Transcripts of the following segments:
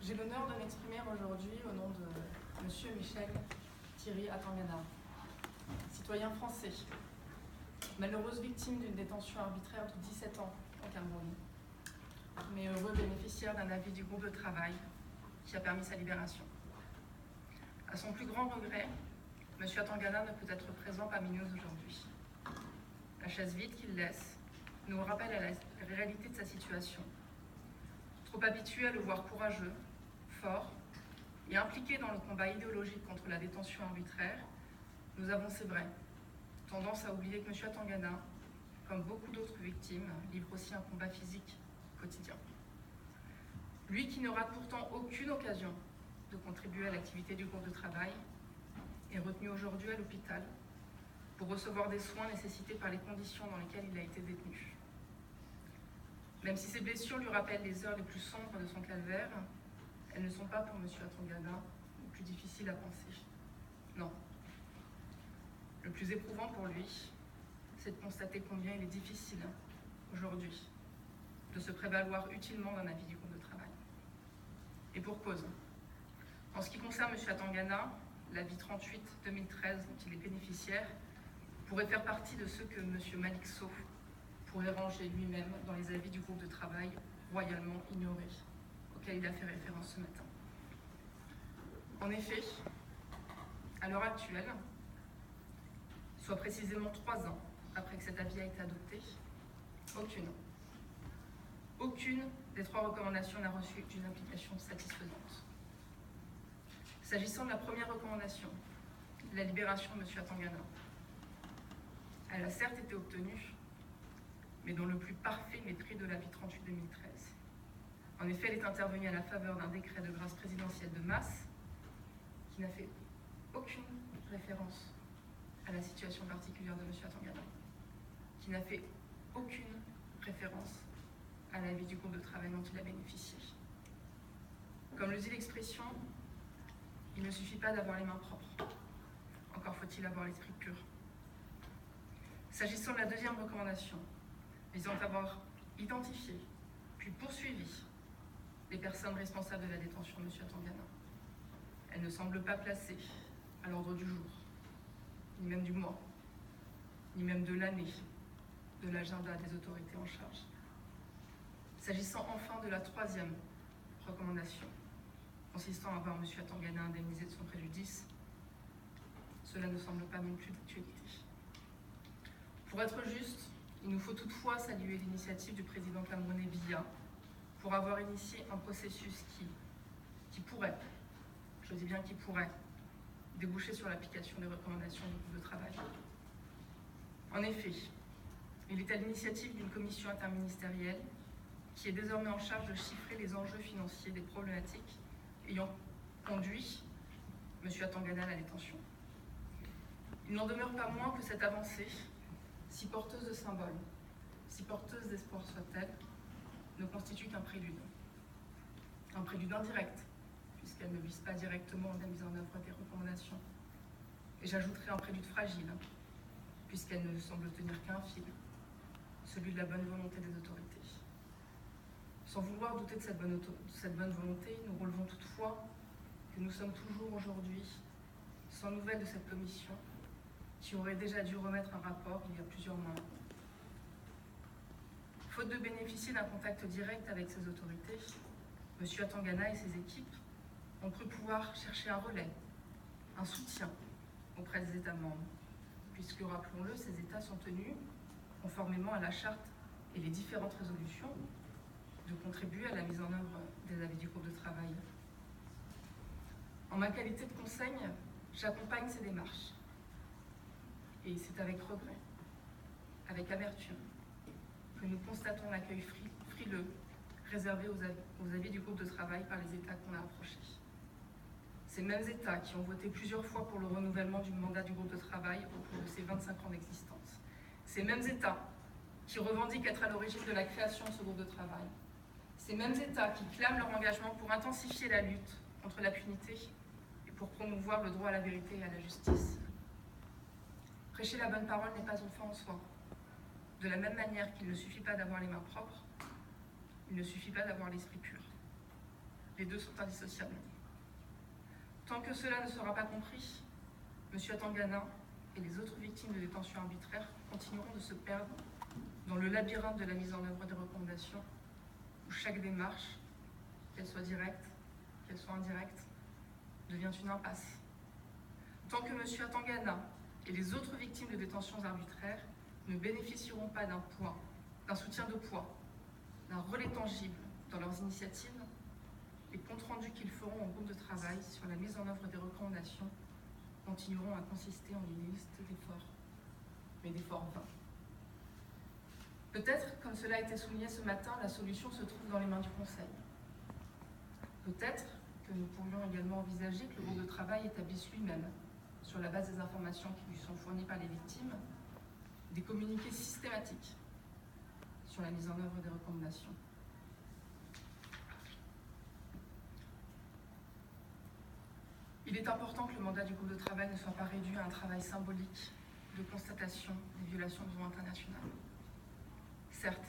J'ai l'honneur de m'exprimer aujourd'hui au nom de M. Michel Thierry Atangana, citoyen français, malheureuse victime d'une détention arbitraire de 17 ans au Cameroun, mais heureux bénéficiaire d'un avis du groupe de travail qui a permis sa libération. À son plus grand regret, M. Atangana ne peut être présent parmi nous aujourd'hui. La chaise vide qu'il laisse nous rappelle à la réalité de sa situation. Trop habitué à le voir courageux, fort et impliqué dans le combat idéologique contre la détention arbitraire, nous avons, c'est vrai, tendance à oublier que M. Atangana, comme beaucoup d'autres victimes, livre aussi un combat physique quotidien. Lui qui ne rate pourtant aucune occasion de contribuer à l'activité du groupe de travail, est retenu aujourd'hui à l'hôpital pour recevoir des soins nécessités par les conditions dans lesquelles il a été détenu. Même si ces blessures lui rappellent les heures les plus sombres de son calvaire, elles ne sont pas pour M. Atangana les plus difficiles à penser. Non. Le plus éprouvant pour lui, c'est de constater combien il est difficile, aujourd'hui, de se prévaloir utilement d'un avis du groupe de travail. Et pour cause. En ce qui concerne M. Atangana, l'avis 38-2013 dont il est bénéficiaire pourrait faire partie de ceux que M. Malick Sow pourrait ranger lui-même dans les avis du groupe de travail royalement ignorés, auquel il a fait référence ce matin. En effet, à l'heure actuelle, soit précisément 3 ans après que cet avis a été adopté, aucune des 3 recommandations n'a reçu d'une application satisfaisante. S'agissant de la première recommandation, la libération de M. Atangana, elle a certes été obtenue, mais dans le plus parfait mépris de l'avis 38-2013. En effet, elle est intervenue à la faveur d'un décret de grâce présidentielle de masse qui n'a fait aucune référence à la situation particulière de M. Atangana, qui n'a fait aucune référence à l'avis du groupe de travail dont il a bénéficié. Comme le dit l'expression, il ne suffit pas d'avoir les mains propres, encore faut-il avoir l'esprit pur. S'agissant de la deuxième recommandation, visant à avoir identifié, puis poursuivi les personnes responsables de la détention de M. Atangana, elle ne semble pas placée à l'ordre du jour, ni même du mois, ni même de l'année, de l'agenda des autorités en charge. S'agissant enfin de la troisième recommandation, consistant à voir M. Atangana indemnisé de son préjudice, cela ne semble pas non plus d'actualité. Pour être juste, il nous faut toutefois saluer l'initiative du président camerounais Biya pour avoir initié un processus qui pourrait, je dis bien qui pourrait, déboucher sur l'application des recommandations du groupe de travail. En effet, il est à l'initiative d'une commission interministérielle qui est désormais en charge de chiffrer les enjeux financiers des problématiques ayant conduit M. Atangana à la détention. Il n'en demeure pas moins que cette avancée, si porteuse de symboles, si porteuse d'espoir soit-elle, ne constitue qu'un prélude. Un prélude indirect, puisqu'elle ne vise pas directement la mise en œuvre des recommandations. Et j'ajouterai un prélude fragile, puisqu'elle ne semble tenir qu'un fil, celui de la bonne volonté des autorités. Sans vouloir douter de cette bonne volonté, nous relevons toutefois que nous sommes toujours aujourd'hui sans nouvelles de cette commission qui aurait déjà dû remettre un rapport il y a plusieurs mois. Faute de bénéficier d'un contact direct avec ces autorités, M. Atangana et ses équipes ont cru pouvoir chercher un relais, un soutien auprès des États membres, puisque, rappelons-le, ces États sont tenus, conformément à la charte et les différentes résolutions, de contribuer à la mise en œuvre des avis du groupe de travail. En ma qualité de conseil, j'accompagne ces démarches. Et c'est avec regret, avec amertume, que nous constatons l'accueil frileux réservé aux avis du groupe de travail par les États qu'on a approchés. Ces mêmes États qui ont voté plusieurs fois pour le renouvellement du mandat du groupe de travail au cours de ces 25 ans d'existence. Ces mêmes États qui revendiquent être à l'origine de la création de ce groupe de travail. Ces mêmes États qui clament leur engagement pour intensifier la lutte contre l'impunité et pour promouvoir le droit à la vérité et à la justice. Prêcher la bonne parole n'est pas une fin en soi. De la même manière qu'il ne suffit pas d'avoir les mains propres, il ne suffit pas d'avoir l'esprit pur. Les deux sont indissociables. Tant que cela ne sera pas compris, M. Atangana et les autres victimes de détention arbitraire continueront de se perdre dans le labyrinthe de la mise en œuvre des recommandations, où chaque démarche, qu'elle soit directe, qu'elle soit indirecte, devient une impasse. Tant que M. Atangana et les autres victimes de détentions arbitraires ne bénéficieront pas d'un soutien de poids, d'un relais tangible dans leurs initiatives, les comptes rendus qu'ils feront en groupe de travail sur la mise en œuvre des recommandations continueront à consister en une liste d'efforts, mais d'efforts vains. Peut-être, comme cela a été souligné ce matin, la solution se trouve dans les mains du Conseil. Peut-être que nous pourrions également envisager que le groupe de travail établisse lui-même, sur la base des informations qui lui sont fournies par les victimes, des communiqués systématiques sur la mise en œuvre des recommandations. Il est important que le mandat du groupe de travail ne soit pas réduit à un travail symbolique de constatation des violations du droit international. Certes,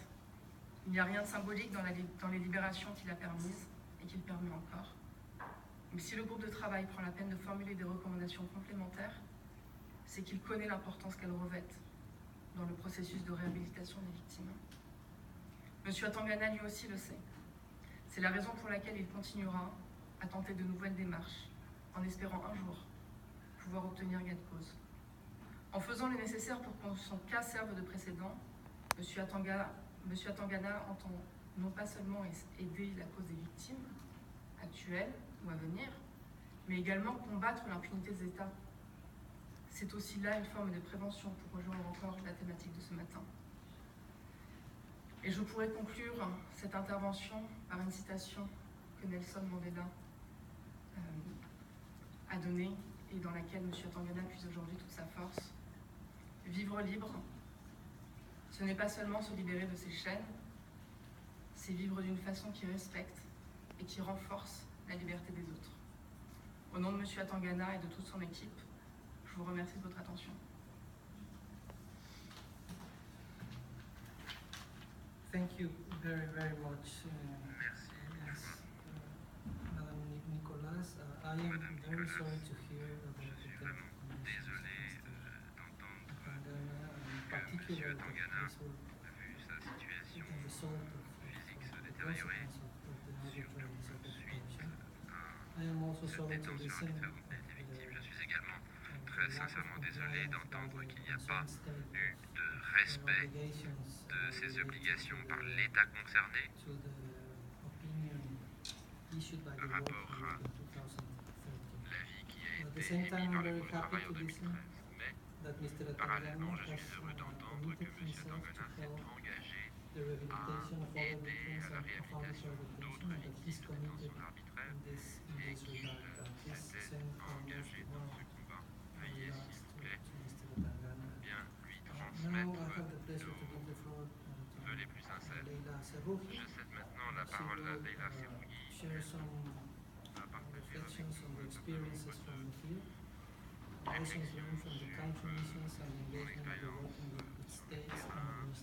il n'y a rien de symbolique dans les libérations qu'il a permises et qu'il permet encore. Mais si le groupe de travail prend la peine de formuler des recommandations complémentaires, c'est qu'il connaît l'importance qu'elles revêtent dans le processus de réhabilitation des victimes. M. Atangana lui aussi le sait. C'est la raison pour laquelle il continuera à tenter de nouvelles démarches, en espérant un jour pouvoir obtenir gain de cause. En faisant le nécessaire pour que son cas serve de précédent, M. Atangana entend non pas seulement aider la cause des victimes, actuelles ou à venir, mais également combattre l'impunité des États. C'est aussi là une forme de prévention pour rejoindre encore la thématique de ce matin. Et je pourrais conclure cette intervention par une citation que Nelson Mandela a donnée et dans laquelle M. Atangana puise aujourd'hui toute sa force. Vivre libre, ce n'est pas seulement se libérer de ses chaînes, c'est vivre d'une façon qui respecte et qui renforce la liberté des autres. Au nom de M. Atangana et de toute son équipe, je vous remercie de votre attention. Thank you very, very much, Madame Nicolas. I am very sorry to hear about the death of Désolé d'entendre Atangana, in que particular M. Atangana that this a vu sa situation was the result physique se of the détériorer, consequence of the surtout arbitrary suite detention. à I am also cette sorry to détention listen arbitraire des victimes. Je suis également of très the lack of sincèrement désolé compliance d'entendre by the qu'il n'y a pas concerned state eu de of respect obligations de ces related obligations to par the- l'État concerné to the opinion issued by the par work rapport group à in 2013. l'avis qui a At the été same émis time, par I'm le very groupe de travail happy en to listen 2013. Mais that Mr. parallèlement, Atangana je suis has heureux d'entendre que committed M. himself to Atangana s'est help engagé the rehabilitation of other aider victims à la of réhabilitation arbitrary d'autres detention, and that he's victimes de committed détention arbitraire in this et qu'il regard. That this s'était same almost engagé dans ce one combat. in Veuillez, regards s'il vous to plaît, Mr. Atangana. bien lui Now I transmettre have the pleasure to give the floor nos vœux les plus to sincères. Leila Serrouhi. Je cède maintenant la She parole à will Leila Serrouhi share some à partager avec reflections on the nous experiences from the field, lessons learned from the country missions and engagement of the working group with states and